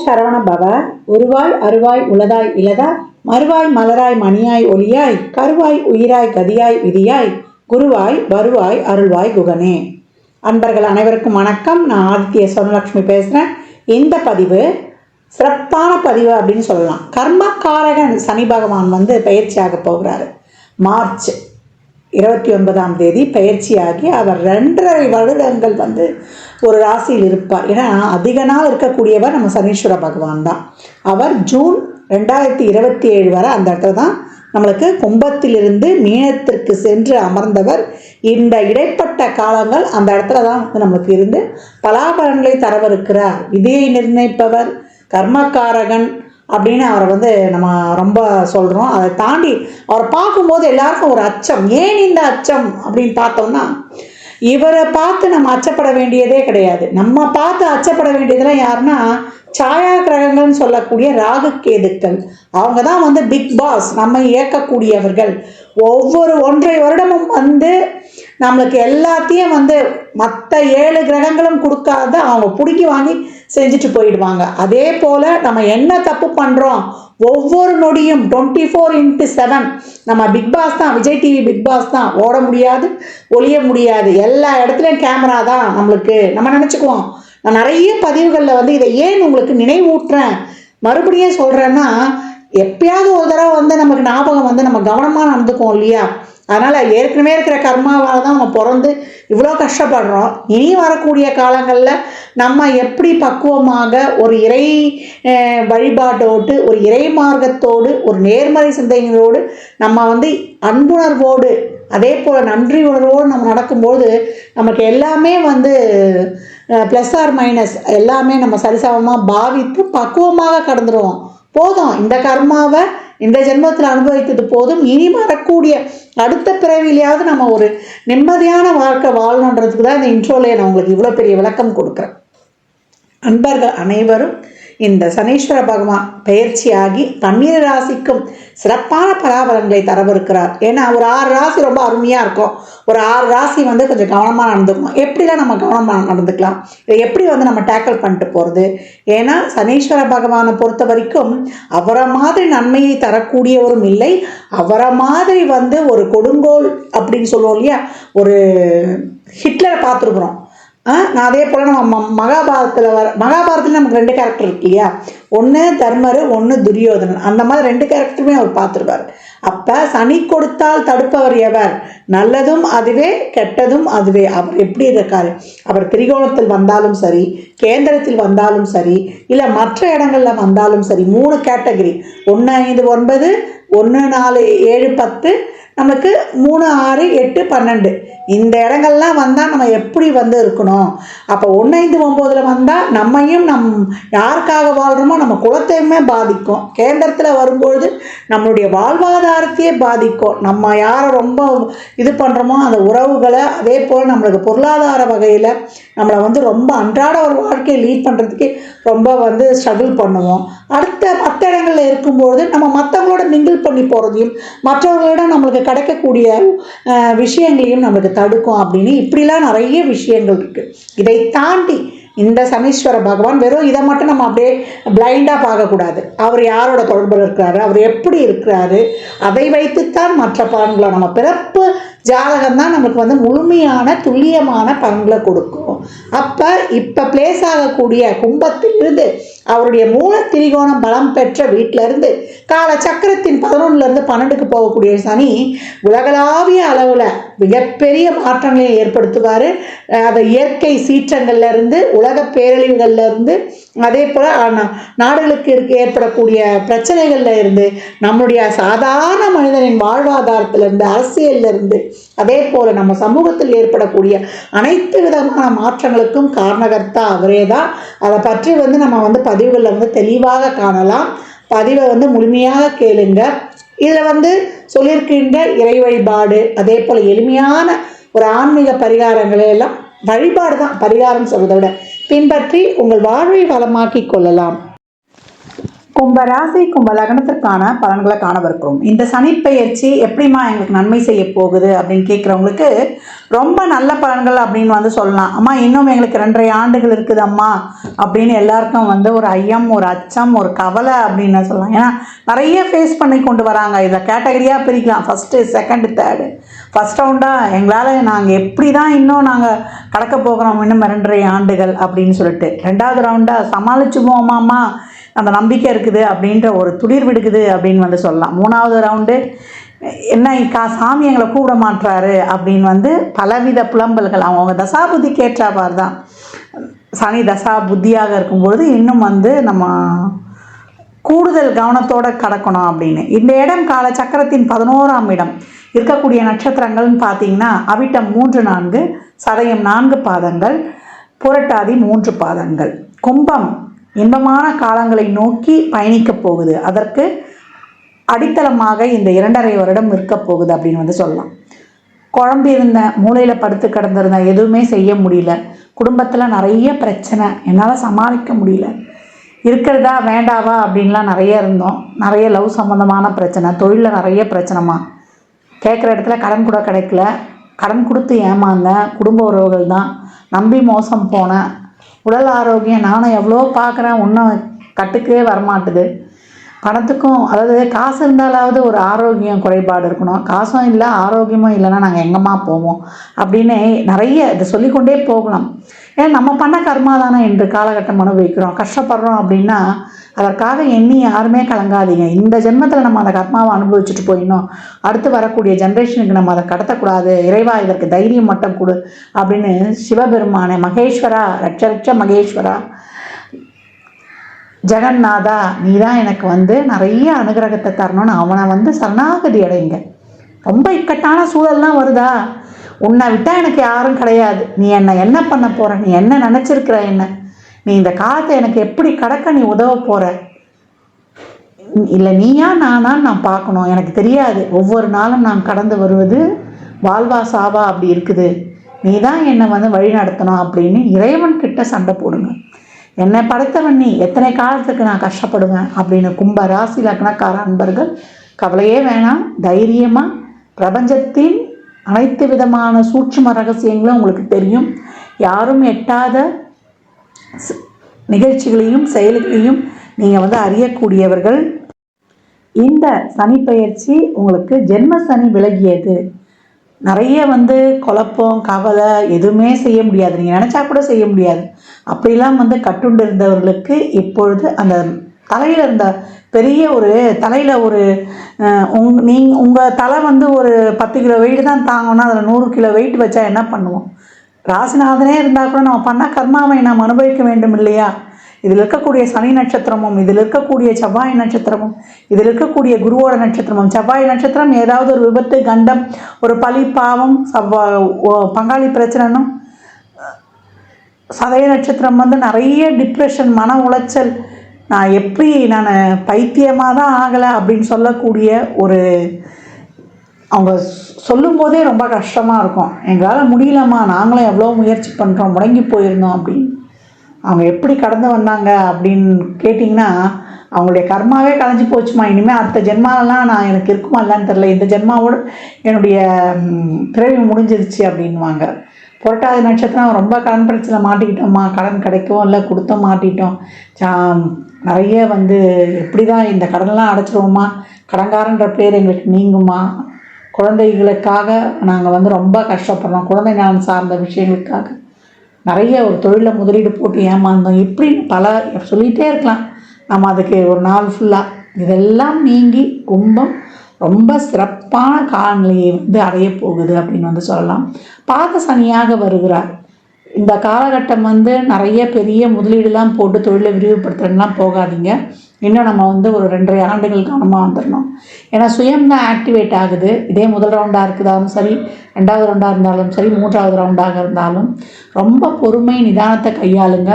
சரவண பவ. உருவாய் அருவாய் உளதாய் இலதாய் மறுவாய் மலராய் மணியாய் ஒளியாய் கருவாய் உயிராய் கதியாய் விதியாய் குருவாய் வருவாய் அருள்வாய் குகனே. அன்பர்கள் அனைவருக்கும் வணக்கம். நான் ஆதித்ய சொர்ணலக்ஷ்மி பேசுகிறேன். இந்த பதிவு சிறப்பான பதிவு அப்படின்னு சொல்லலாம். கர்மக்காரகன் சனி பகவான் பயிற்சியாக போகிறாரு. மார்ச் 29 பயிற்சியாகி அவர் 2.5 வருடங்கள் ஒரு ராசியில் இருப்பார். ஏன்னா அதிக நாள் இருக்கக்கூடியவர் நம்ம சனீஸ்வர பகவான் தான். அவர் ஜூன் 2027 வரை அந்த இடத்துல தான் நம்மளுக்கு கும்பத்திலிருந்து மீனத்திற்கு சென்று அமர்ந்தவர். இந்த இடைப்பட்ட காலங்கள் அந்த இடத்துல தான் நம்மளுக்கு இருந்து பலாபலன்களை தரவிருக்கிறார். விதியை நிர்ணயிப்பவர், கர்மக்காரகன் அப்படின்னு அவரை நம்ம ரொம்ப சொல்கிறோம். அதை தாண்டி அவரை பார்க்கும்போது எல்லாருக்கும் ஒரு அச்சம். ஏன் இந்த அச்சம் அப்படின்னு பார்த்தோம்னா, இவரை பார்த்து நம்ம அச்சப்பட வேண்டியதே கிடையாது. நம்ம பார்த்து அச்சப்பட வேண்டியதெல்லாம் யாருன்னா சாயா கிரகங்கள்னு சொல்லக்கூடிய ராகு கேதுக்கள். அவங்க தான் பிக் பாஸ், நம்ம இயக்கக்கூடியவர்கள். ஒவ்வொரு 1.5 வருடமும் நம்மளுக்கு எல்லாத்தையும் மற்ற 7 கிரகங்களும் கொடுக்காத அவங்க பிடிக்கி வாங்கி செஞ்சுட்டு போயிடுவாங்க. அதே போல் நம்ம என்ன தப்பு பண்ணுறோம், ஒவ்வொரு நொடியும் 24x7 நம்ம பிக் பாஸ் தான், விஜய் டிவி பிக் பாஸ் தான். ஓட முடியாது, ஒளிய முடியாது, எல்லா இடத்துலையும் கேமரா தான் நம்மளுக்கு. நம்ம நினச்சிக்குவோம். நான் நிறைய பதிவுகளில் இதை ஏன் உங்களுக்கு நினைவூட்டுறேன், மறுபடியும் சொல்கிறேன்னா, எப்பயாவது ஒரு தடவை நமக்கு ஞாபகம் நம்ம கவனமாக நடந்துக்குவோம் இல்லையா? அதனால் ஏற்கனவே இருக்கிற கர்மாவால் தான் நம்ம பிறந்து இவ்வளோ கஷ்டப்படுறோம். இனி வரக்கூடிய காலங்களில் நம்ம எப்படி பக்குவமாக ஒரு இறை வழிபாட்டோடு, ஒரு இறை மார்க்கத்தோடு, ஒரு நேர்மறை சிந்தனைகளோடு நம்ம அன்புணர்வோடு, அதே போல் நன்றி உணர்வோடு நம்ம நடக்கும்போது நமக்கு எல்லாமே ப்ளஸ் ஆர் மைனஸ் எல்லாமே நம்ம சரிசமமாக பாவித்து பக்குவமாக கடந்துருவோம். போதும், இந்த கர்மாவை இந்த ஜென்மத்தில் அனுபவித்தது போதும். இனி வரக்கூடிய அடுத்த பிறவிலையாவது நம்ம ஒரு நிம்மதியான வாழ்க்கை வாழணுன்றதுக்கு தான் இந்த இன்ட்ரோலையை நான் உங்களுக்கு இவ்வளோ பெரிய விளக்கம் கொடுக்குறேன். அன்பர்கள் அனைவரும் இந்த சனீஸ்வர பகவான் பயிற்சியாகி 12 ராசிக்கும் சிறப்பான பலாபலன்களை தரவிருக்கிறார். ஏன்னா ஒரு 6 ராசி ரொம்ப அருமையாக இருக்கும். ஒரு 6 ராசி கொஞ்சம் கவனமாக நடந்துக்கணும். எப்படிலாம் நம்ம கவனமாக நடந்துக்கலாம், இதை எப்படி நம்ம டேக்கிள் பண்ணிட்டு போகிறது? ஏன்னா சனீஸ்வர பகவானை பொறுத்த வரைக்கும் அவரை மாதிரி நன்மையை தரக்கூடியவரும் இல்லை. அவரை மாதிரி ஒரு கொடுங்கோல் அப்படின்னு சொல்லுவோம் இல்லையா, ஒரு ஹிட்லரை பார்த்துருக்குறோம். நான் அதே போல் நம்ம மகாபாரதத்தில் நமக்கு 2 கேரக்டர் இருக்கு இல்லையா, ஒன்று தர்மர், ஒன்று துரியோதனன். அந்த மாதிரி 2 கேரக்டருமே அவர் பார்த்துருவார். அப்போ சனி கொடுத்தால் தடுப்பவர் எவர்? நல்லதும் அதுவே, கெட்டதும் அதுவே. அவர் எப்படி இருக்காரு? அவர் திரிகோணத்தில் வந்தாலும் சரி, கேந்திரத்தில் வந்தாலும் சரி, இல்லை மற்ற இடங்களில் வந்தாலும் சரி, 3 கேட்டகரி, 1 5 9, 1 4 7 10, நமக்கு 3 6 8 12 இந்த இடங்கள்லாம் வந்தால் நம்ம எப்படி இருக்கணும்? அப்போ 1 5 9 வந்தால் நம்மையும் யாருக்காக வாழ்கிறோமோ நம்ம குலத்தையுமே பாதிக்கும். கேந்திரத்தில் வரும்பொழுது நம்மளுடைய வாழ்வாதாரத்தையே பாதிக்கும். நம்ம யாரை ரொம்ப இது பண்ணுறோமோ அந்த உறவுகளை, அதே போல் நம்மளுக்கு பொருளாதார வகையில் நம்மளை ரொம்ப அன்றாட ஒரு வாழ்க்கையை லீட் பண்ணுறதுக்கு ரொம்ப ஸ்ட்ரகிள் பண்ணுவோம். அடுத்த மற்ற இடங்களில் இருக்கும்பொழுது நம்ம மற்றவங்களோட மிங்கிள் பண்ணி போகிறதையும் மற்றவர்களிடம் நம்மளுக்கு கிடைக்கக்கூடிய விஷயங்களையும் நம்மளுக்கு தடுக்கும். அப்படின்னு இப்படிலாம் நிறைய விஷயங்கள் இருக்குது. இதை தாண்டி இந்த சனீஸ்வர பகவான் வெறும் இதை மட்டும் நம்ம அப்படியே பிளைண்டாக பார்க்கக்கூடாது. அவர் யாரோட தொடர்பில் இருக்கிறாரு, அவர் எப்படி இருக்கிறாரு, அதை வைத்துத்தான் மற்ற பலன்களை, நம்ம பிறப்பு ஜாதகம் தான் நம்மளுக்கு முழுமையான துல்லியமான பலன்களை கொடுக்கும். அப்போ இப்போ பிளேஸ் ஆகக்கூடிய கும்பத்திலிருந்து அவருடைய மூல திரிகோணம் பலம் பெற்ற வீட்டிலேருந்து கால சக்கரத்தின் 11லேருந்து 12க்கு போகக்கூடிய சனி உலகளாவிய அளவில் மிகப்பெரிய மாற்றங்களை ஏற்படுத்துவார். அது இயற்கை சீற்றங்கள்லேருந்து, உலக பேரழிவுகள்லேருந்து, அதே போல் நாடுகளுக்கு ஏற்படக்கூடிய பிரச்சனைகளில் இருந்து, நம்முடைய சாதாரண மனிதனின் வாழ்வாதாரத்திலிருந்து, அரசியலிருந்து, அதே போல் நம்ம சமூகத்தில் ஏற்படக்கூடிய அனைத்து விதமான மாற்றங்களுக்கும் காரணகர்த்தா அவரே தான். அதை பற்றி நம்ம பதிவுகளில் தெளிவாக காணலாம். பதிவை முழுமையாக கேளுங்க. இதில் சொல்லியிருக்கின்ற இறை வழிபாடு, அதே போல் எளிமையான ஒரு ஆன்மீக பரிகாரங்களை எல்லாம், வழிபாடு தான் பரிகாரம் சொல்வதை விட, பின்பற்றி உங்கள் வாழ்வை வளமாக்கி கொள்ளலாம். கும்ப ராசி கும்ப லக்னத்திற்கான பலன்களை காணவிருக்கிறோம். இந்த சனிப்பெயர்ச்சி எப்படிமா எங்களுக்கு நன்மை செய்ய போகுது அப்படின்னு கேட்குறவங்களுக்கு ரொம்ப நல்ல பலன்கள் அப்படின்னு வந்து சொல்லலாம். அம்மா இன்னும் எங்களுக்கு 2.5 ஆண்டுகள் இருக்குது அம்மா அப்படின்னு எல்லாருக்கும் வந்து ஒரு ஐயம், ஒரு அச்சம், ஒரு கவலை அப்படின்னு சொல்லலாம். ஏன்னா நிறைய ஃபேஸ் பண்ணி கொண்டு வராங்க. இதை கேட்டகரியாக பிரிக்கலாம். First, second, third. ஃபஸ்ட் ரவுண்டாக எங்களால் நாங்கள் எப்படி தான் இன்னும் நாங்கள் கடக்க போகிறோம் இன்னும் 2.5 ஆண்டுகள் அப்படின்னு சொல்லிட்டு. 2வது ரவுண்டாக சமாளிச்சுவோமாம்மா, அந்த நம்பிக்கை இருக்குது அப்படின்ற ஒரு துளிர் விடுக்குது அப்படின்னு வந்து சொல்லலாம். 3வது ரவுண்டு என்ன சாமி எங்களை கூப்பிட மாட்டுறாரு அப்படின்னு வந்து பலவித புலம்பல்கள். அவங்கவுங்க தசா புத்தி கேட்டாப்பார் தான். சனி தசா புத்தியாக இருக்கும்பொழுது இன்னும் வந்து நம்ம கூடுதல் கவனத்தோடு கடக்கணும் அப்படின்னு. இந்த இடம் கால சக்கரத்தின் 11ஆம் இடம். இருக்கக்கூடிய நட்சத்திரங்கள்னு பார்த்தீங்கன்னா அவிட்டம் 3, 4, சதயம் 4 பாதங்கள், புரட்டாதி 3 பாதங்கள். கும்பம் இன்பமான காலங்களை நோக்கி பயணிக்கப் போகுது. அதற்கு அடித்தளமாக இந்த 2.5 வருடம் இருக்க போகுது அப்படின்னு வந்து சொல்லலாம். குழம்பு இருந்த மூளையில் படுத்து கிடந்திருந்த எதுவுமே செய்ய முடியல. குடும்பத்தில் நிறைய பிரச்சனை, என்னால் சமாளிக்க முடியல, இருக்கிறதா வேண்டாவா அப்படின்லாம் நிறைய இருந்தோம். நிறைய லவ் சம்மந்தமான பிரச்சனை, தொழிலில் நிறைய பிரச்சனைமா, கேட்குற இடத்துல கடன் கூட கிடைக்கல, கடன் கொடுத்து ஏமாந்தேன், குடும்ப உறவுகள் தான் நம்பி மோசம் போனேன், உடல் ஆரோக்கியம் நானும் எவ்வளோ பார்க்குறேன், ஒன்றும் கட்டுக்கே வரமாட்டுது. பணத்துக்கும், அதாவது காசு இருந்தாலாவது ஒரு ஆரோக்கியம் குறைபாடு இருக்கணும், காசும் இல்லை ஆரோக்கியமும் இல்லைன்னா நாங்கள் எங்கேம்மா போவோம் அப்படின்னு நிறைய இதை சொல்லிக்கொண்டே போகலாம். ஏன்னா நம்ம பண்ண கர்மா தானே இன்று காலகட்டம் அனுபவிக்கிறோம். கஷ்டப்படுறோம் அப்படின்னா அதற்காக எண்ணி யாருமே கலங்காதீங்க. இந்த ஜென்மத்தில் நம்ம அந்த கர்மாவை அனுபவிச்சுட்டு போயிடணும், அடுத்து வரக்கூடிய ஜென்ரேஷனுக்கு நம்ம அதை கடத்தக்கூடாது, இறைவா இதற்கு தைரியம் மட்டும் கொடு அப்படின்னு சிவபெருமானே, மகேஸ்வரா, ரட்ச மகேஸ்வரா, ஜெகநாதா நீ தான் எனக்கு வந்து நிறைய அனுகிரகத்தை தரணும்னு அவனை வந்து சரணாகதி அடைங்க. ரொம்ப இக்கட்டான சூழல்லாம் வருதா, உன்னை விட்டால் எனக்கு யாரும் கிடையாது, நீ என்ன பண்ண போகிற, நீ என்ன நினச்சிருக்கிற, நீ இந்த காலத்தை எனக்கு எப்படி கடக்க நீ உதவ போகிற, இல்லை நீயா நானான்னு நான் பார்க்கணும், எனக்கு தெரியாது, ஒவ்வொரு நாளும் நான் கடந்து வருவது வாழ்வா சாவா அப்படி இருக்குது, நீ தான் என்னை வந்து வழி நடத்தணும் அப்படின்னு இறைவன்கிட்ட சண்டை போடுங்க. என்னை படைத்தவன் நீ, எத்தனை காலத்துக்கு நான் கஷ்டப்படுவேன் அப்படின்னு கும்ப ராசி லக்னக்கார அன்பர்கள் கவலையே வேணாம், தைரியமாக பிரபஞ்சத்தின் அனைத்து விதமான சூட்சும ரகசியங்களும் உங்களுக்கு தெரியும். யாரும் எட்டாத நிகழ்ச்சிகளையும் செயல்களையும் நீங்கள் வந்து அறியக்கூடியவர்கள். இந்த சனிப்பெயர்ச்சி உங்களுக்கு ஜென்ம சனி விலகியது. நிறைய வந்து குழப்பம், கவலை எதுவுமே செய்ய முடியாது, நீங்கள் நினச்சா கூட செய்ய முடியாது. அப்படிலாம் வந்து கட்டுண்டு இருந்தவர்களுக்கு இப்பொழுது அந்த தலையில் இருந்த பெரிய ஒரு தலையில் ஒரு உங்கள் தலை வந்து ஒரு 10 கிலோ வெயிட் தான் தாங்கணும்னா அதில் 100 கிலோ வெயிட் வச்சா என்ன பண்ணுவோம்? ராசிநாதனே இருந்தால் கூட நம்ம பண்ண கர்மாவை நாம் அனுபவிக்க வேண்டும் இல்லையா? இதில் இருக்கக்கூடிய சனி நட்சத்திரமும், இதில் இருக்கக்கூடிய செவ்வாய் நட்சத்திரமும், இதில் இருக்கக்கூடிய குருவோட நட்சத்திரமும், செவ்வாய் நட்சத்திரம் ஏதாவது ஒரு விபத்து, கண்டம், ஒரு பழி, பாவம், பங்காளி பிரச்சனைனும், சதய நட்சத்திரம் வந்து நிறைய டிப்ரெஷன், மன உளைச்சல், நான் பைத்தியமாக தான் ஆகலை அப்படின்னு சொல்லக்கூடிய ஒரு, அவங்க சொல்லும்போதே ரொம்ப கஷ்டமாக இருக்கும். எங்களால் முடியலம்மா, நாங்களும் எவ்வளோ முயற்சி பண்ணுறோம், முடங்கி போயிருந்தோம் அப்படின்னு. அவங்க எப்படி கடந்து வந்தாங்க அப்படின்னு கேட்டிங்கன்னா அவங்களுடைய கர்மாவே கலைஞ்சி போச்சுமா, இனிமேல் அடுத்த ஜென்மாலெலாம் நான் எனக்கு இருக்குமா இல்லைன்னு தெரில, இந்த ஜென்மாவோடு என்னுடைய பிறவி முடிஞ்சிருச்சு அப்படின்வாங்க. புரட்டாதி நட்சத்திரம் ரொம்ப கடன் பிரச்சனை மாட்டிக்கிட்டோம்மா, கடன் கிடைக்கவும் இல்லை, கொடுத்த மாட்டிட்டோம், நிறைய வந்து எப்படி தான் இந்த கடனெல்லாம் அடைச்சிருவோமா, கடன்காரன்ற பேர் எங்களுக்கு நீங்குமா, குழந்தைகளுக்காக நாங்கள் வந்து ரொம்ப கஷ்டப்படுறோம், குழந்தை நலன் சார்ந்த விஷயங்களுக்காக நிறைய ஒரு தொழிலில் முதலீடு போட்டு ஏமாந்தோம், இப்படின்னு பல சொல்லிகிட்டே இருக்கலாம் நம்ம, அதுக்கு ஒரு நாள் ஃபுல்லாக. இதெல்லாம் நீங்கி கும்பம் ரொம்ப சிறப்பான காலநிலையை வந்து அடைய போகுது அப்படின்னு வந்து சொல்லலாம். பாத சனியாக வருகிறார். இந்த காலகட்டம் வந்து நிறைய பெரிய முதலீடுலாம் போட்டு தொழிலை விரிவுபடுத்துறதுலாம் போகாதீங்க. இன்னும் நம்ம வந்து ஒரு 2.5 ஆண்டுகள் கவனமாக வந்துடணும். ஏன்னா சுயம்தான் ஆக்டிவேட் ஆகுது. இதே முதல் ரவுண்டாக இருக்குதாலும் சரி, 2வது ரவுண்டாக இருந்தாலும் சரி, 3வது ரவுண்டாக இருந்தாலும் ரொம்ப பொறுமை நிதானத்தை கையாளுங்க.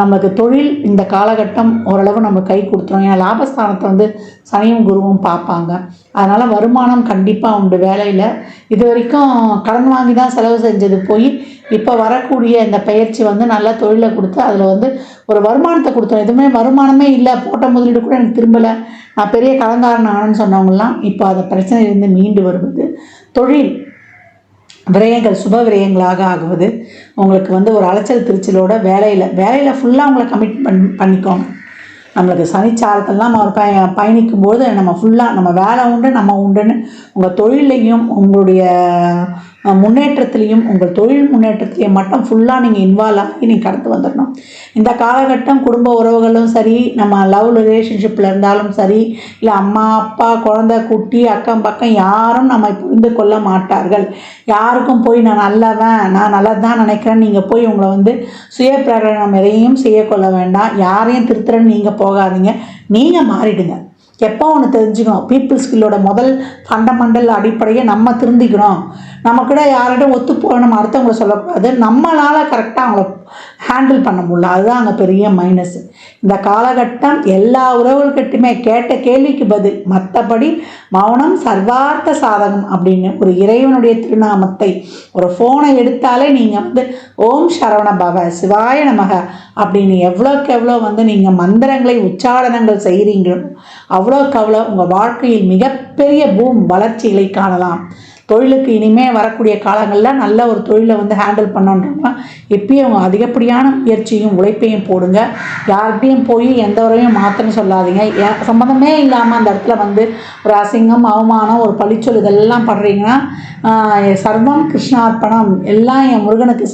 நமக்கு தொழில் இந்த காலகட்டம் ஓரளவு நம்ம கை கொடுத்துரும். ஏன்னா லாபஸ்தானத்தை வந்து சனியும் குருவும் பார்ப்பாங்க. அதனால் வருமானம் கண்டிப்பாக உண்டு வேலையில். இது வரைக்கும் கடன் வாங்கி தான் செலவு செஞ்சது போய் இப்போ வரக்கூடிய இந்த பயிற்சி வந்து நல்லா தொழிலை கொடுத்து அதில் வந்து ஒரு வருமானத்தை கொடுத்தோம். எதுவுமே வருமானமே இல்லை, போட்ட முதலீடு கூட எனக்கு திரும்பலை, நான் பெரிய கடன்காரன் ஆனேன்னு சொன்னவங்கலாம் இப்போ அந்த பிரச்சனையிலிருந்து மீண்டு வருவது, தொழில் விரயங்கள் சுப விரயங்களாக ஆகுவது, உங்களுக்கு வந்து ஒரு அலைச்சல் திருச்சலோட வேலையில் ஃபுல்லாக உங்களை கமிட் பண்ணிக்கோங்க. நம்மளுக்கு சனிச்சாரத்தெல்லாம் நம்ம பயணிக்கும்போது நம்ம ஃபுல்லாக நம்ம வேலை உண்டு நம்ம உண்டுன்னு உங்கள் தொழிலையும் உங்களுடைய முன்னேற்றத்துலேயும் உங்கள் தொழில் முன்னேற்றத்துலேயும் மட்டும் ஃபுல்லாக நீங்கள் இன்வால்வ் ஆகி நீங்கள் கடந்து வந்துடணும். இந்த காலகட்டம் குடும்ப உறவுகளும் சரி, நம்ம லவ் ரிலேஷன்ஷிப்பில் இருந்தாலும் சரி, இல்லை அம்மா அப்பா குழந்தை குட்டி அக்கம் பக்கம் யாரும் நம்ம புரிந்து கொள்ள மாட்டார்கள். யாருக்கும் போய் நான் நல்லவன் நான் நல்லது தான் நினைக்கிறேன்னு நீங்கள் போய் உங்களை வந்து சுய பிரகடனம் எதையும் செய்யக்கொள்ள வேண்டாம். யாரையும் திருத்துறன்னு நீங்கள் போகாதீங்க, நீங்கள் மாறிடுங்க. எப்போ ஒன்று தெரிஞ்சுக்கணும், பீப்புள் ஸ்கில்லோட முதல் ஃபண்டமெண்டல் அடிப்படையை நம்ம திருந்திக்கணும். நம்மக்கிட்ட யார்கிட்ட ஒத்து போக நம்ம அடுத்தவங்களை சொல்லக்கூடாது, நம்மளால் கரெக்டாக அவங்கள ஹேண்டில் பண்ண முடியல, அதுதான் அங்கே பெரிய மைனஸ். இந்த காலகட்டம் எல்லா உறவுகள்கிட்டையுமே கேட்ட கேள்விக்கு பதில், மற்றபடி மௌனம் சர்வார்த்த சாதகம் அப்படின்னு ஒரு இறைவனுடைய திருநாமத்தை ஒரு ஃபோனை எடுத்தாலே நீங்கள் வந்து ஓம் சரவண பவ சிவாய நமக அப்படின்னு எவ்வளோக்கு எவ்வளோ வந்து நீங்கள் மந்திரங்களை உச்சாரணங்கள் செய்கிறீங்களோ அவ்வளோக்கு அவ்வளோ உங்கள் வாழ்க்கையில் மிகப்பெரிய வளர்ச்சிகளை காணலாம். தொழிலுக்கு இனிமேல் வரக்கூடிய காலங்களில் நல்ல ஒரு தொழிலை வந்து ஹேண்டில் பண்ணோன்றப்ப இப்பயும் அவங்க அதிகப்படியான முயற்சியும் உழைப்பையும் போடுங்க. யார்கிட்டையும் போய் எந்த உரையும் மாற்றன்னு சொல்லாதீங்க. சம்மந்தமே இல்லாமல் அந்த இடத்துல வந்து ஒரு அசிங்கம் அவமானம் ஒரு பழிச்சொல் இதெல்லாம் படுறீங்கன்னா சர்வம் கிருஷ்ணார்ப்பணம், எல்லாம் என் முருகனுக்கு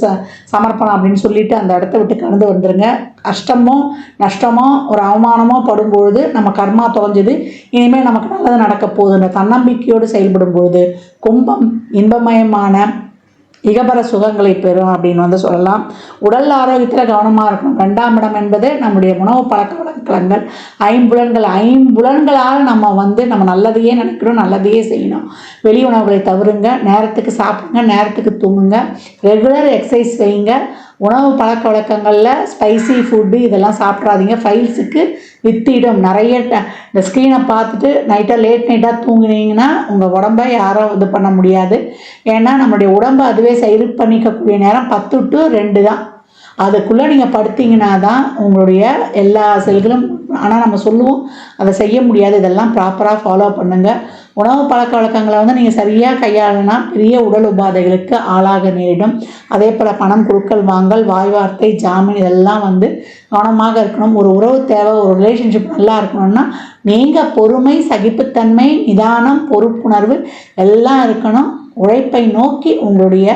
சமர்ப்பணம் அப்படின்னு சொல்லிட்டு அந்த இடத்த விட்டு கடந்து வந்துடுங்க. கஷ்டமோ நஷ்டமோ ஒரு அவமானமோ படும்பொழுது நம்ம கர்மா தொலைஞ்சது, இனிமேல் நமக்கு நல்லது நடக்க போகுதுன்ற தன்னம்பிக்கையோடு செயல்படும் பொழுது கும்பம் இன்பமயமான இகபர சுகங்களை பெறும் அப்படின்னு வந்து சொல்லலாம். உடல் ஆரோக்கியத்தில் கவனமாக இருக்கணும். 2ஆம் இடம் என்பது நம்முடைய உணவு பழக்க வழக்கங்கள், ஐம்புலன்களால் நம்ம வந்து நம்ம நல்லதையே நினைக்கணும், நல்லதையே செய்யணும். வெளி உணவுகளை தவிருங்க, நேரத்துக்கு சாப்பிடுங்க, நேரத்துக்கு தூங்குங்க, ரெகுலர் எக்ஸசைஸ் வைங்க. உணவு பழக்க வழக்கங்களில் ஸ்பைசி ஃபுட்டு இதெல்லாம் சாப்பிட்றாதீங்க, ஃபைல்ஸுக்கு வித்திடும். நிறைய இந்த ஸ்க்ரீனை பார்த்துட்டு லேட் நைட்டாக தூங்கினீங்கன்னா உங்கள் உடம்பை யாரும் இது பண்ண முடியாது. ஏன்னா நம்மளுடைய உடம்பை அதுவே சரி பண்ணிக்கக்கூடிய நேரம் 10 to 2 தான். அதுக்குள்ளே நீங்கள் படுத்திங்கன்னா தான் உங்களுடைய எல்லா செல்களும், ஆனால் நம்ம சொல்லுவோம் அதை செய்ய முடியாது. இதெல்லாம் ப்ராப்பராக ஃபாலோ பண்ணுங்கள். உணவு பழக்க வழக்கங்களை வந்து நீங்கள் சரியாக கையாளுனா பெரிய உடல் உபாதைகளுக்கு ஆளாக நேரிடும். அதே போல் பணம் கொடுக்கல் வாங்கல், வாய் வார்த்தை, ஜாமீன் இதெல்லாம் வந்து கவனமாக இருக்கணும். ஒரு உறவு தேவை, ஒரு ரிலேஷன்ஷிப் நல்லா இருக்கணும்னா நீங்கள் பொறுமை, சகிப்புத்தன்மை, நிதானம், பொறுப்புணர்வு எல்லாம் இருக்கணும். உழைப்பை நோக்கி உங்களுடைய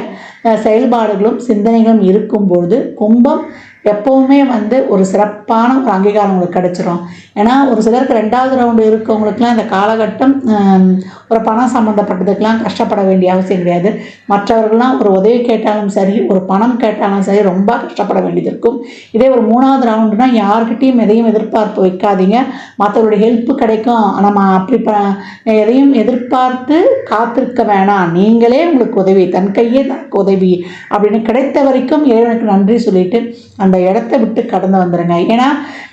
செயல்பாடுகளும் சிந்தனைகளும் இருக்கும்பொழுது கும்பம் எப்போவுமே வந்து ஒரு சிறப்பான ஒரு அங்கீகாரம் உங்களுக்கு கிடைச்சிரும். ஏன்னா ஒரு சிலருக்கு 2வது ரவுண்டு இருக்கவங்களுக்குலாம் இந்த காலகட்டம் ஒரு பணம் சம்மந்தப்பட்டதுக்கெலாம் கஷ்டப்பட வேண்டிய அவசியம் கிடையாது. மற்றவர்கள்லாம் ஒரு உதவி கேட்டாலும் சரி, ஒரு பணம் கேட்டாலும் சரி ரொம்ப கஷ்டப்பட வேண்டியது இருக்கும். இதே ஒரு 3வது ரவுண்டுனா யார்கிட்டையும் எதையும் எதிர்பார்ப்பு வைக்காதீங்க. மற்றவருடைய ஹெல்ப்பு கிடைக்கும், நம்ம அப்படி எதையும் எதிர்பார்த்து காத்திருக்க வேணாம். நீங்களே உங்களுக்கு உதவி, தன் கையே தனக்கு உதவி அப்படின்னு கிடைத்த வரைக்கும் இறைவனுக்கு நன்றி சொல்லிட்டு அந்த இடத்த விட்டு கடந்து வந்துடுங்க. ஏன்னா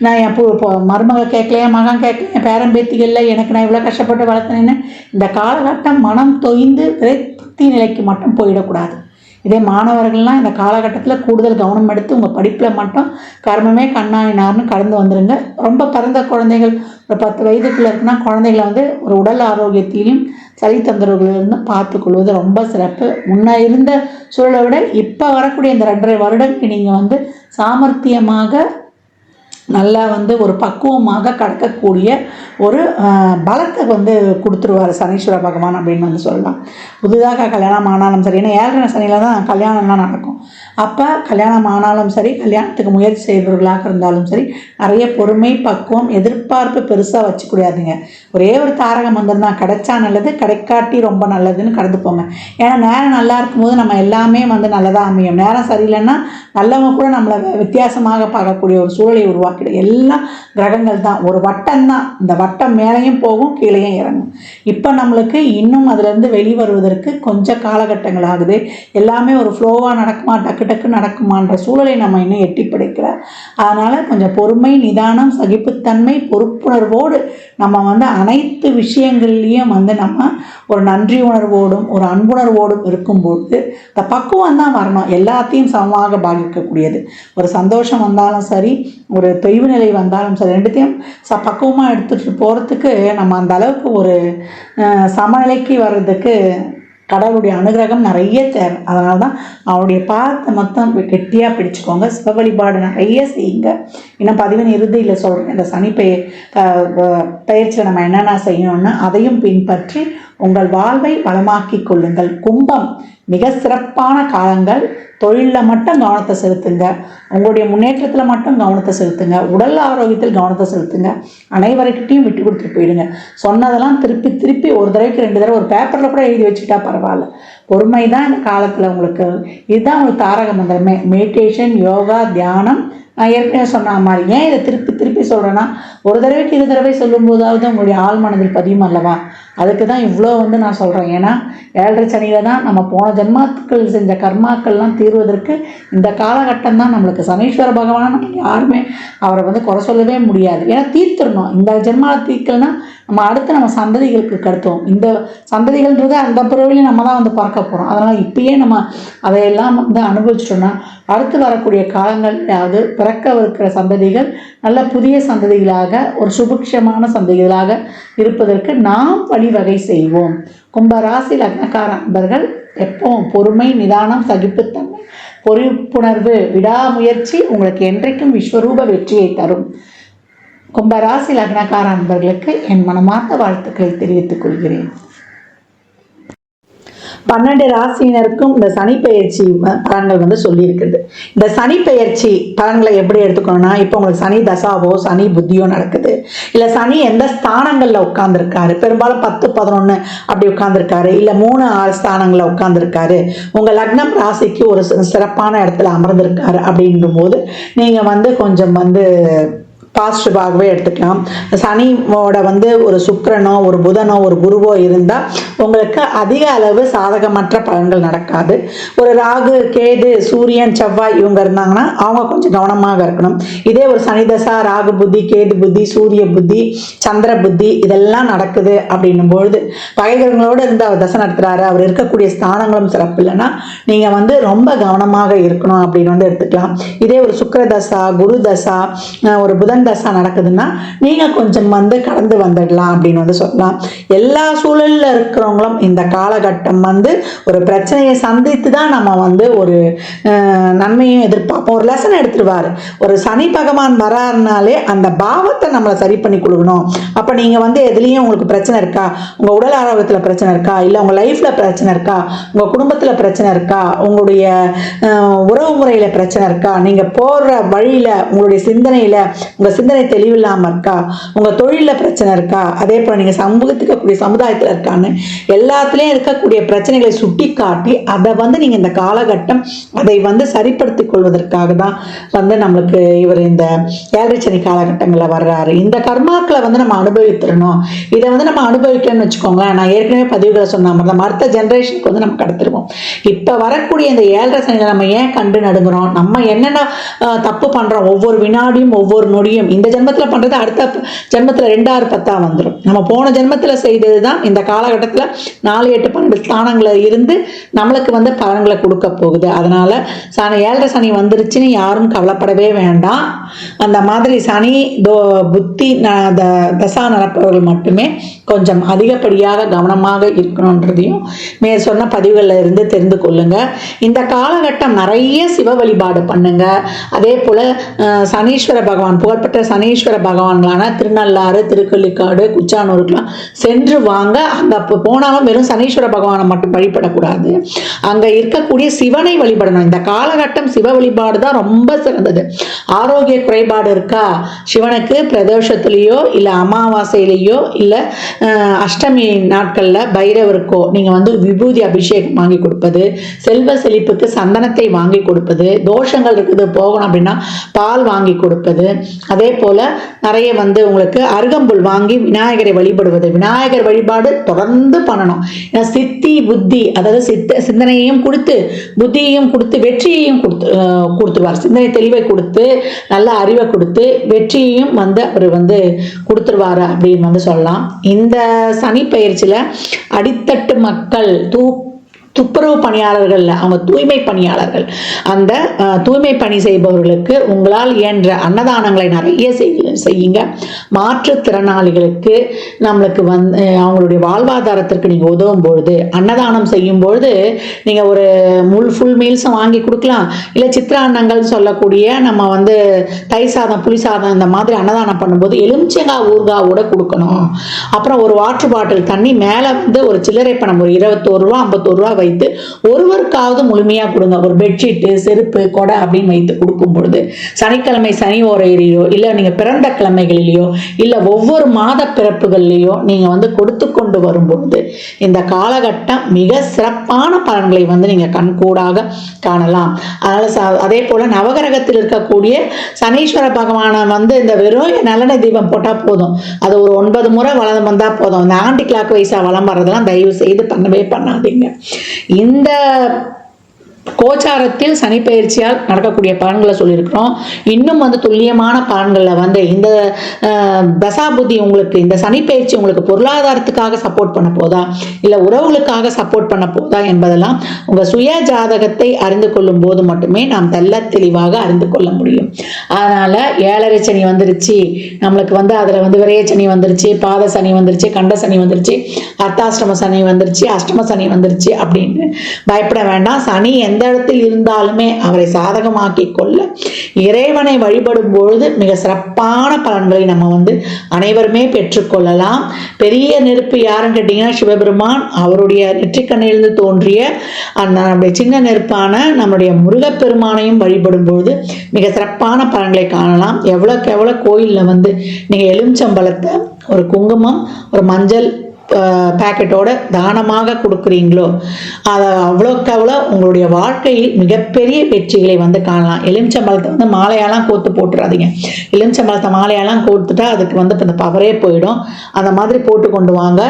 நான் இப்போ மருமகள் கேட்கலையா, மகன் கேட்கலையா, பேரன் பேத்திகள்ல எனக்கு நான் இவ்வளோ கஷ்டப்பட்டு வளர்த்தேன்னு இந்த காலகட்டம் மனம் தொய்ந்து விரக்தி நிலைக்கு மட்டும் போயிடக்கூடாது. இதே மாணவர்கள்லாம் இந்த காலகட்டத்தில் கூடுதல் கவனம் எடுத்து உங்கள் படிப்பில் மட்டும் கர்மமே கண்ணாயினார்னு கடந்து வந்துடுங்க. ரொம்ப பிறந்த குழந்தைகள் ஒரு 10 வயதுக்குள்ளே இருக்குன்னா குழந்தைகளை வந்து ஒரு உடல் ஆரோக்கியத்திலையும் சளி தொந்தரவுகளிலிருந்து பார்த்துக்கொள்வது ரொம்ப சிறப்பு. முன்னே இருந்த சூழலை விட இப்போ வரக்கூடிய இந்த 2.5 வருடங்களுக்கு நீங்கள் வந்து சாமர்த்தியமாக நல்லா வந்து ஒரு பக்குவமாக கடக்கக்கூடிய ஒரு பலத்தை வந்து கொடுத்துருவார் சனீஸ்வர பகவான் அப்படின்னு வந்து சொல்லலாம். புதிதாக கல்யாணம் ஆனாலும் சரி, ஏன்னா 7 சனியில் தான் கல்யாணம்லாம் நடக்கும். அப்போ கல்யாணம் ஆனாலும் சரி, கல்யாணத்துக்கு முயற்சி செய்பவர்களாக இருந்தாலும் சரி, நிறைய பொறுமை, பக்குவம், எதிர்பார்ப்பு பெருசாக வச்சுக்கூடாதுங்க. ஒரே ஒரு தாரக மந்திரம் தான், கிடைச்சா நல்லது, கிடைக்காட்டி ரொம்ப நல்லதுன்னு கடந்து போங்க. ஏன்னா நேரம் நல்லா இருக்கும்போது நம்ம எல்லாமே வந்து நல்லதாக அமையும். நேரம் சரியில்லைன்னா நல்லவங்க கூட நம்மளை வித்தியாசமாக பார்க்கக்கூடிய ஒரு சூழலை ராகு எல்லாம் கிரகங்கள் தான், ஒரு வட்டம் தான். இந்த வட்டம் மேலேயும் போகும் கீழேயும் இறங்கும். இப்போ நம்மளுக்கு இன்னும் அதுலேருந்து வெளிவருவதற்கு கொஞ்சம் காலகட்டங்கள் ஆகுது. எல்லாமே ஒரு ஃப்ளோவாக நடக்குமா, டக்கு டக்கு நடக்குமான்ற சூழலை நம்ம இன்னும் எட்டி பிடிக்கல. அதனால் கொஞ்சம் பொறுமை, நிதானம், சகிப்புத்தன்மை, பொறுப்புணர்வோடு நம்ம வந்து அனைத்து விஷயங்கள்லேயும் வந்து நம்ம ஒரு நன்றி உணர்வோடும் ஒரு அன்புணர்வோடும் இருக்கும்போது இந்த பக்குவம் தான் வரணும். எல்லாத்தையும் சமமாக பாதிக்கக்கூடியது. ஒரு சந்தோஷம் வந்தாலும் சரி, ஒரு தொய்வு நிலை வந்தாலும் சரி, ரெண்டுத்தையும் பக்குவமாக எடுத்துகிட்டு போகிறதுக்கு நம்ம அந்த அளவுக்கு ஒரு சமநிலைக்கு வர்றதுக்கு கடவுளுடைய அனுகிரகம் நிறைய தேவை. அதனால தான் அவருடைய பாதத்தை மொத்தம் கெட்டியாக பிடிச்சிக்கோங்க. சிவ வழிபாடு நிறைய செய்யுங்க. இன்னும் 15 இறுதியில் சொல்கிறேன், இந்த சனி பயிற்சியில் நம்ம என்னென்ன செய்யணும்னு அதையும் பின்பற்றி உங்கள் வாழ்வை வளமாக்கி கொள்ளுங்கள். கும்பம் மிக சிறப்பான காலங்கள். தொழிலில் மட்டும் கவனத்தை செலுத்துங்க. உங்களுடைய முன்னேற்றத்தில் மட்டும் கவனத்தை செலுத்துங்க. உடல் ஆரோக்கியத்தில் கவனத்தை செலுத்துங்க. அனைவருக்கிட்டையும் விட்டு கொடுத்துட்டு போயிடுங்க. சொன்னதெல்லாம் திருப்பி திருப்பி ஒரு தடவைக்கு 2 தடவை ஒரு பேப்பரில் கூட எழுதி வச்சுட்டா பரவாயில்ல. பொறுமை தான் இந்த காலத்தில் உங்களுக்கு. இதுதான் உங்களுக்கு தாரக மந்திரமே. மெடிடேஷன், யோகா, தியானம். நான் ஏற்கனவே சொன்ன மாதிரி ஏன் இதை திருப்பி திருப்பி சொல்கிறேன்னா, ஒரு தடவைக்கு 2 தடவை சொல்லும்போதாவது உங்களுடைய ஆள் மனதில் பதியும் அல்லவா. அதுக்கு தான் இவ்வளோ வந்து நான் சொல்கிறேன். ஏன்னா 7.5 சனியில் தான் நம்ம போன ஜென்மாக்கள் செஞ்ச கர்மாக்கள்லாம் தீர்வதற்கு இந்த காலகட்டம் தான் நம்மளுக்கு. சனீஸ்வர பகவான் நம்ம யாருமே அவரை வந்து குறை சொல்லவே முடியாது. ஏன்னா தீர்த்துடணும். இந்த ஜென்மாவில் தீர்க்கலைன்னா நம்ம அடுத்து நம்ம சந்ததிகளுக்கு கடத்துவோம். இந்த சந்ததிகள்ன்றது அந்த பிறவிலையும் நம்ம தான் வந்து பார்க்க போகிறோம். அதனால் இப்பயே நம்ம அதையெல்லாம் வந்து அனுபவிச்சிட்டோம்னா அடுத்து வரக்கூடிய காலங்களாவது பிறக்கவிருக்கிற சந்ததிகள் நல்ல புதிய சந்ததிகளாக, ஒரு சுபிக்ஷமான சந்ததிகளாக இருப்பதற்கு நாம் வழிவகை செய்வோம். கும்பராசி லக்னக்கார அன்பர்கள் எப்பவும் பொறுமை, நிதானம், சகிப்புத்தன்மை, பொறுப்புணர்வு, விடாமுயற்சி உங்களுக்கு என்றைக்கும் விஸ்வரூப வெற்றியை தரும். கும்பராசி லக்னக்கார அன்பர்களுக்கு என் மனமார்ந்த வாழ்த்துக்களை தெரிவித்துக் கொள்கிறேன். 12 ராசியினருக்கும் இந்த சனி பெயர்ச்சி பலன்கள் வந்து சொல்லியிருக்குது. இந்த சனி பெயர்ச்சி பலன்களை எப்படி எடுத்துக்கணும்னா, இப்போ உங்களுக்கு சனி தசாவோ சனி புத்தியோ நடக்குது, இல்லை சனி எந்த ஸ்தானங்களில் உட்கார்ந்துருக்காரு, பெரும்பாலும் 10, 11 அப்படி உட்கார்ந்துருக்காரு, இல்லை 3, 6 ஸ்தானங்களில் உட்கார்ந்துருக்காரு, உங்கள் லக்னம் ராசிக்கு ஒரு சிறப்பான இடத்துல அமர்ந்திருக்காரு அப்படின்னும் போது நீங்கள் வந்து கொஞ்சம் வந்து பாசிட்டிவாகவே எடுத்துக்கலாம். சனியோட வந்து ஒரு சுக்கிரனோ ஒரு புதனோ ஒரு குருவோ இருந்தால் உங்களுக்கு அதிக அளவு சாதகமற்ற பலன்கள் நடக்காது. ஒரு ராகு, கேது, சூரியன், செவ்வாய் இவங்க இருந்தாங்கன்னா அவங்க கொஞ்சம் கவனமாக இருக்கணும். இதே ஒரு சனி தசா, ராகு புத்தி, கேது புத்தி, சூரிய புத்தி, சந்திர புத்தி இதெல்லாம் நடக்குது அப்படின்னும் பொழுது பகைகளோடு இருந்து அவர் தசை நடத்துகிறாரு, அவர் இருக்கக்கூடிய ஸ்தானங்களும் சிறப்பு இல்லைன்னா நீங்கள் வந்து ரொம்ப கவனமாக இருக்கணும் அப்படின்னு வந்து எடுத்துக்கலாம். இதே ஒரு சுக்கிர தசா, குரு தசா, ஒரு புதன் தசா நடக்குதுன்னா நீங்க கொஞ்சம் வந்து கடந்து வந்துடலாம் அப்படின்னு வந்து சொல்லலாம். எல்லா சூழலில் இருக்கிறவங்களும் இந்த காலகட்டம் வந்து ஒரு பிரச்சனையை சந்தித்து தான் நம்ம வந்து ஒரு நன்மையும் எதிர்பார்ப்போம். ஒரு லெசன் எடுத்துருவாரு. ஒரு சனி பகவான் வராருனாலே அந்த பாவத்தை நம்மளை சரி பண்ணி கொடுக்கணும். அப்போ நீங்கள் வந்து எதுலேயும் உங்களுக்கு பிரச்சனை இருக்கா, உங்கள் உடல் ஆரோக்கியத்தில் பிரச்சனை இருக்கா, இல்லை உங்கள் லைஃப்பில் பிரச்சனை இருக்கா, உங்கள் குடும்பத்தில் பிரச்சனை இருக்கா, உங்களுடைய உறவு முறையில் பிரச்சனை இருக்கா, நீங்கள் போகிற வழியில் உங்களுடைய சிந்தனையில் உங்கள் சிந்தனை தெளிவில்லாமல் இருக்கா, உங்கள் தொழிலில் பிரச்சனை இருக்கா, அதே போல் நீங்கள் சமூகத்துக்கக்கூடிய சமுதாயத்தில் இருக்கான்னு எல்லாத்துலேயும் இருக்கக்கூடிய பிரச்சனைகளை சுட்டி காட்டி அதை வந்து நீங்கள் இந்த காலகட்டம் அதை வந்து சரிப்படுத்தி கொள்வதற்காக தான் வந்து நம்மளுக்கு இவர் இந்த 7.5 சனி காலகட்டங்களில் வர்றாரு. இந்த கர்மாக்களை வந்து நம்ம அனுபவித்துடணும். இதை வந்து நம்ம அனுபவிக்கணும்னு வச்சுக்கோங்களேன். நான் ஏற்கனவே பதிவுகளை சொன்ன மாதிரி நம்ம அடுத்த ஜென்ரேஷனுக்கு வந்து நம்ம கடத்திருவோம். இப்போ வரக்கூடிய இந்த 7.5 சனியில் நம்ம ஏன் கண்டு நடுங்குறோம், நம்ம என்னென்ன தப்பு பண்ணுறோம், ஒவ்வொரு வினாடியும் ஒவ்வொரு நொடியும் இந்த ஜென்மத்தில் பண்ணுறது அடுத்த ஜென்மத்தில் 2, 6, 10 வந்துடும். நம்ம போன ஜென்மத்தில் செய்தது தான் இந்த காலகட்டத்தில் 4, 8, 12 ஸ்தானங்களில் இருந்து நம்மளுக்கு வந்து பலன்களை கொடுக்க போகுது. அதனால 7.5 சனி வந்துருச்சுன்னு யாரும் கவலைப்படவே வேண்டாம். அந்த மாதிரி சனி புத்தி தசா நடப்பவர்கள் மட்டுமே கொஞ்சம் அதிகப்படியாக கவனமாக இருக்கணுன்றதையும் சொன்ன பதிவுகளில் இருந்து தெரிந்து கொள்ளுங்க. இந்த காலகட்டம் நிறைய சிவ வழிபாடு பண்ணுங்க. அதே போல சனீஸ்வர பகவான், புகழ்பெற்ற சனீஸ்வர பகவான்களான திருநள்ளாறு, திருக்கள்ளிக்காடு, குச்சா திருச்சானூருக்குலாம் சென்று வாங்க. அங்கே போனாலும் வெறும் சனீஸ்வர பகவானை மட்டும் வழிபடக்கூடாது, அங்கே இருக்கக்கூடிய சிவனை வழிபடணும். இந்த காலகட்டம் சிவ வழிபாடு தான் ரொம்ப சிறந்தது. ஆரோக்கிய குறைபாடு இருக்கா, சிவனுக்கு பிரதோஷத்துலேயோ இல்லை அமாவாசையிலேயோ இல்லை அஷ்டமி நாட்களில் பைரவருக்கோ நீங்கள் வந்து விபூதி அபிஷேகம் வாங்கி கொடுப்பது, செல்வ செழிப்புக்கு சந்தனத்தை வாங்கி கொடுப்பது, தோஷங்கள் இருக்குது போகணும் அப்படின்னா பால் வாங்கி கொடுப்பது, அதே போல் நிறைய வந்து உங்களுக்கு அருகம்புல் வாங்கி விநாயகரை வழிபடுவது. விநாயகர் வழிபாடு தொடர்ந்து பண்ணணும். ஏன்னா சித்தி புத்தி, அதாவது சிந்தனையையும் கொடுத்து புத்தியையும் கொடுத்து வெற்றியையும் கொடுத்துருவார். சிந்தனை தெளிவை கொடுத்து நல்ல அறிவை கொடுத்து வெற்றியையும் வந்து அவர் வந்து கொடுத்துருவாரு அப்படின்னு வந்து சொல்லலாம். இந்த சனி பயிற்சியில் அடித்தட்டு மக்கள் துப்புரவு பணியாளர்கள், அவங்க தூய்மை பணியாளர்கள், அந்த தூய்மை பணி செய்பவர்களுக்கு உங்களால் இயன்ற அன்னதானங்களை நிறைய செய்யுங்க. மாற்றுத்திறனாளிகளுக்கு நம்மளுக்கு வந்து அவங்களுடைய வாழ்வாதாரத்திற்கு நீங்கள் உதவும் பொழுது, அன்னதானம் செய்யும் பொழுது நீங்கள் ஒரு ஃபுல் மீல்ஸும் வாங்கி கொடுக்கலாம். இல்லை சித்திரான்னங்கள் சொல்லக்கூடிய நம்ம வந்து தயிர் சாதம் புளி சாதம் இந்த மாதிரி அன்னதானம் பண்ணும்போது எலுமிச்சங்காய் ஊறுகாவோட கொடுக்கணும். அப்புறம் ஒரு வாட்டர் பாட்டில் தண்ணி மேலே வந்து ஒரு சில்லறை பணம் ஒரு 21 ரூபா 51 ரூபா வைத்து ஒருவருக்காவது முழுமையாக கொடுங்க. ஒரு பெட்ஷீட்டு செருப்பு கொடை அப்படின்னு வைத்து கொடுக்கும் பொழுது சனிக்கிழமை சனி ஓரையிலையோ இல்லை நீங்கள் பிறந்த கிழமைகளிலேயோ இல்லை ஒவ்வொரு மாத பிறப்புகள்லையோ நீங்கள் வந்து கொடுத்து கொண்டு வரும்பொழுது இந்த காலகட்டம் மிக சிறப்பான பலன்களை வந்து நீங்கள் கண்கூடாக காணலாம். அதனால் அதே போல் நவகிரகத்தில் இருக்கக்கூடிய சனீஸ்வர பகவானை வந்து இந்த வெறும் நல்லெண்ணெய் தீபம் போட்டால் போதும், அது ஒரு 9 முறை வளம் வந்தால் போதும். இந்த ஆன்டி கிளாக் வைஸாக வளம் வர்றதெல்லாம் தயவு செய்து பண்ணவே பண்ணாதீங்க. இந்த கோச்சாரத்தில் சனி பயிற்சியால் நடக்கக்கூடிய பலன்களை சொல்லியிருக்கிறோம். இன்னும் வந்து துல்லியமான பலன்களில் வந்து இந்த தசாபுத்தி உங்களுக்கு இந்த சனி பயிற்சி உங்களுக்கு பொருளாதாரத்துக்காக சப்போர்ட் பண்ண போதா இல்லை உறவுகளுக்காக சப்போர்ட் பண்ண போதா என்பதெல்லாம் உங்கள் சுய ஜாதகத்தை அறிந்து கொள்ளும் போது மட்டுமே நாம் தெல்ல தெளிவாக அறிந்து கொள்ள முடியும். அதனால் 7.5 சனி வந்துருச்சு நம்மளுக்கு வந்து அதில் வந்து விரைய சனி வந்துருச்சு, பாத சனி வந்துருச்சு, கண்ட சனி வந்துருச்சு, அர்த்தாஷ்டம சனி வந்துருச்சு, அஷ்டம சனி வந்துருச்சு அப்படின்னு பயப்பட வேண்டாம். சனி எந்த இடத்தில் இருந்தாலுமே அவரை சாதகமாக்கி கொள்ள இறைவனை வழிபடும் பொழுது மிக சிறப்பான பலன்களை நம்ம வந்து அனைவருமே பெற்றுக்கொள்ளலாம். பெரிய நெருப்பு யாருன்னு கேட்டீங்கன்னா சிவபெருமான். அவருடைய நெற்றிக்கண்ணிலிருந்து தோன்றிய நம்முடைய சின்ன நெருப்பான நம்முடைய முருகப்பெருமானையும் வழிபடும் பொழுது மிக சிறப்பான பலன்களை காணலாம். எவ்வளோக்கு எவ்வளோ கோயிலில் வந்து நீங்கள் எலுமிச்சம்பழத்தை ஒரு குங்குமம் ஒரு மஞ்சள் பேக்கெட்டோட தானமாக கொடுக்குறீங்களோ அதை அவ்வளோக்கு அவ்வளோ உங்களுடைய வாழ்க்கையில் மிகப்பெரிய வெற்றிகளை வந்து காணலாம். எலுமிச்சம்பழத்தை வந்து மாலையெல்லாம் கோத்து போட்டுறாதீங்க. எலுமிச்சம்பழத்தை மாலையெல்லாம் கோத்துட்டா அதுக்கு வந்து இந்த பவரே போயிடும். அந்த மாதிரி போட்டு கொண்டு வாங்க.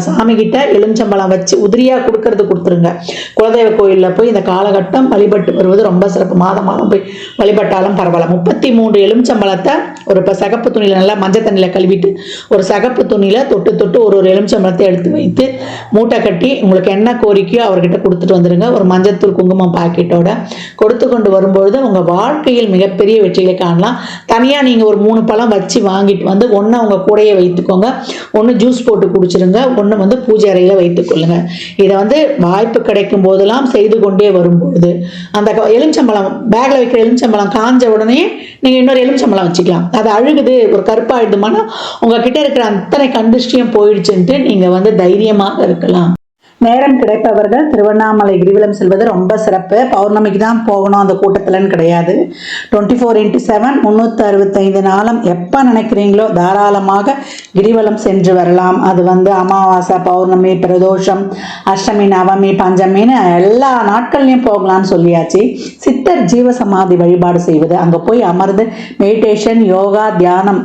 சாமிகிட்ட எலுமிச்சம்பழம் வச்சு உதிரியாக கொடுத்துருங்க. குலதெய்வ கோயிலில் போய் இந்த காலகட்டம் வழிபட்டு வருவது ரொம்ப சிறப்பு. மாதம் போய் வழிபட்டாலும் பரவாயில்ல. 33 எலுமிச்சம்பழத்தை ஒரு சகப்பு துணியில் நல்லா மஞ்சள் தண்ணியில் கழுவிட்டு ஒரு சகப்பு துணியில் தொட்டு ஒரு எலுமிச்சம்பழத்தை எடுத்து வைத்து மூட்டை கட்டி உங்களுக்கு என்ன கோரிக்கையோ அவர்கிட்ட கொடுத்துட்டு வந்துடுங்க. ஒரு மஞ்சத்தூள் குங்குமம் பாக்கெட்டோட கொடுத்து கொண்டு வரும்பொழுது உங்கள் வாழ்க்கையில் மிகப்பெரிய வெற்றிகளை காணலாம். தனியாக நீங்கள் ஒரு 3 பழம் வச்சு வாங்கிட்டு வந்து ஒன்று உங்கள் கூடையே வைத்துக்கோங்க, ஒன்று ஜூஸ் போட்டு குடிச்சிருங்க, ஒன்று வந்து பூஜை அறையில் வைத்துக்கொள்ளுங்க. இதை வந்து வாய்ப்பு கிடைக்கும் போதெல்லாம் செய்து கொண்டே வரும்பொழுது அந்த எலுமிச்சம்பழம் பேக்கில் வைக்கிற எலுமிச்சம்பழம் காஞ்ச உடனே நீங்கள் இன்னொரு எலுமிச்சம்பழம் வச்சுக்கலாம். அது அழுகுது ஒரு கருப்பாயிடுமானா உங்ககிட்ட இருக்கிற அத்தனை கண்டிஷ்டியும் போயிடுச்சுன்ட்டு நீங்கள் வந்து தைரியமாக இருக்கலாம். நேரம் கிடைப்பவர்கள் திருவண்ணாமலை கிரிவலம் செல்வது ரொம்ப சிறப்பு. பௌர்ணமிக்கு தான் போகணும் அந்த கூட்டத்தில்னு கிடையாது. 24x7 365 நாளும் எப்போ நினைக்கிறீங்களோ தாராளமாக கிரிவலம் சென்று வரலாம். அது வந்து அமாவாசை பௌர்ணமி பிரதோஷம் அஷ்டமி நவமி பஞ்சமின்னு எல்லா நாட்கள்லையும் போகலான்னு சொல்லியாச்சு. சித்தர் ஜீவசமாதி வழிபாடு செய்வது, அங்கே போய் அமர்ந்து மெடிடேஷன் யோகா தியானம்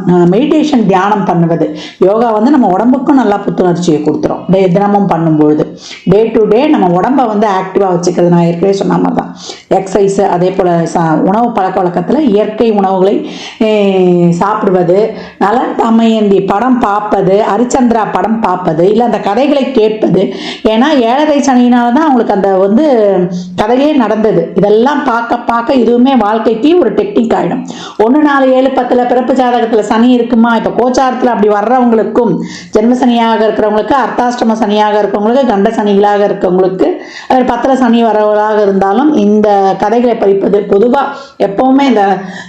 தியானம் பண்ணுவது. யோகா வந்து நம்ம உடம்புக்கும் நல்லா புத்துணர்ச்சியை கொடுத்துரும் தினமும் பண்ணும்பொழுது. டே டு டே நம்ம உடம்பை வந்து ஆக்டிவாக வச்சுக்கிறது. நான் ஏற்கனவே சொன்ன மாதிரி தான் எக்ஸசைஸு, அதே போல் உணவு பழக்க வழக்கத்தில் இயற்கை உணவுகளை சாப்பிடுவது, நலன் தமயந்தி படம் பார்ப்பது, ஹரிச்சந்திரா படம் பார்ப்பது, இல்லை அந்த கதைகளை கேட்பது. ஏன்னா 7.5 சனியினால தான் அவங்களுக்கு அந்த வந்து கதையே நடந்தது. இதெல்லாம் பார்க்க இதுவுமே வாழ்க்கைக்கு ஒரு டெக்னிக் ஆகிடும். 1 4 7 10 பிறப்பு ஜாதகத்தில் சனி இருக்குமா, இப்போ கோச்சாரத்தில் அப்படி வர்றவங்களுக்கும் ஜென்ம சனியாக இருக்கிறவங்களுக்கு அர்த்தாஷ்டம அர்த்தாஷ்டம சனியாக இருக்கவங்களுக்கு, கண்ட சனிகளாக இருக்கவங்களுக்கு, பத்திர சனி வரவர்களாக இருந்தாலும் இந்த கதைகளை படிப்பது பொதுவாக எப்பவுமே இந்த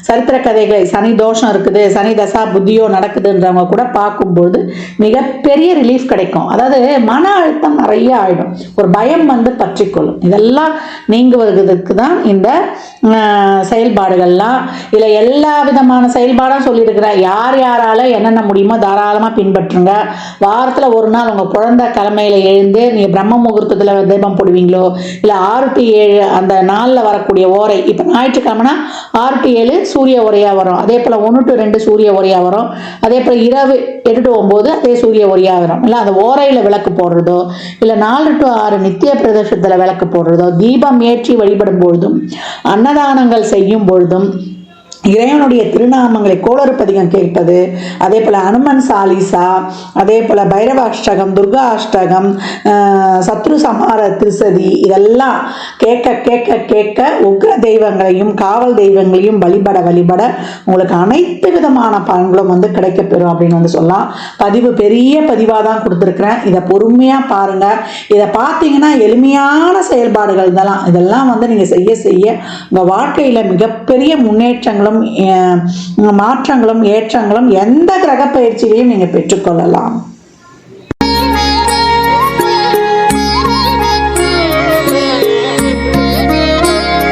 சரித்திர கதைகளை, சனி தோஷம் இருக்குது, சனி தசா புத்தியோ நடக்குதுன்றவங்க கூட பார்க்கும்போது மிகப்பெரிய ரிலீஃப் கிடைக்கும். அதாவது மன அழுத்தம் நிறைய ஆயிடும், ஒரு பயம் வந்து பற்றிக்கொள்ளும். இதெல்லாம் நீங்குவதற்கு தான் இந்த செயல்பாடுகள்லாம். இதில் எல்லா விதமான செயல்பாடும் சொல்லியிருக்கிறேன். யார் யாரால என்னென்ன முடியுமோ தாராளமாக பின்பற்றுங்க. வாரத்தில் ஒரு நாள் உங்கள் குழந்தை கிழமையில எழுந்து நீங்கள் பிரம்ம முகூர்த்தத்தில் தீபம் போடுவீங்களோ, இல்லை 6 to 7 அந்த நாளில் வரக்கூடிய ஓரை, இப்போ ஞாயிற்றுக்கிழமைனா 6 to 7 சூரிய ஓரையாக வரும், அதே போல் 1 to 2 சூரிய ஓரையாக வரும், அதே போல் இரவு 8 to 9 அதே சூரிய ஓரையாக வரும். இல்லை அந்த ஓரையில் விளக்கு போடுறதோ, இல்லை 4 to 6 நித்திய பிரதேசத்தில் விளக்கு போடுறதோ, தீபம் ஏற்றி வழிபடும் பொழுதும், அன்னதானங்கள் செய்யும் பொழுதும், இறைவனுடைய திருநாமங்களை கோளறுப்பதிகம் கேட்பது, அதே போல் அனுமன் சாலிசா, அதே போல் பைரவ அஷ்டகம், துர்கா அஷ்டகம், சத்ரு சமார திருசதி, இதெல்லாம் கேட்க கேட்க கேட்க உக்ர தெய்வங்களையும் காவல் தெய்வங்களையும் வழிபட வழிபட உங்களுக்கு அனைத்து விதமான பலன்களும் வந்து கிடைக்கப்பெறும் அப்படின்னு வந்து சொல்லலாம். பதிவு பெரிய பதிவாக தான் கொடுத்துருக்குறேன். இதை பொறுமையாக பாருங்கள். இதை பார்த்தீங்கன்னா எளிமையான செயல்பாடுகள் இதெல்லாம் வந்து நீங்கள் செய்ய செய்ய உங்கள் வாழ்க்கையில் மிகப்பெரிய முன்னேற்றங்களும் மாற்றங்களும் ஏற்றங்களும் எந்த கிரக பயிற்சியிலையும் நீங்கள் பெற்றுக்கொள்ளலாம்.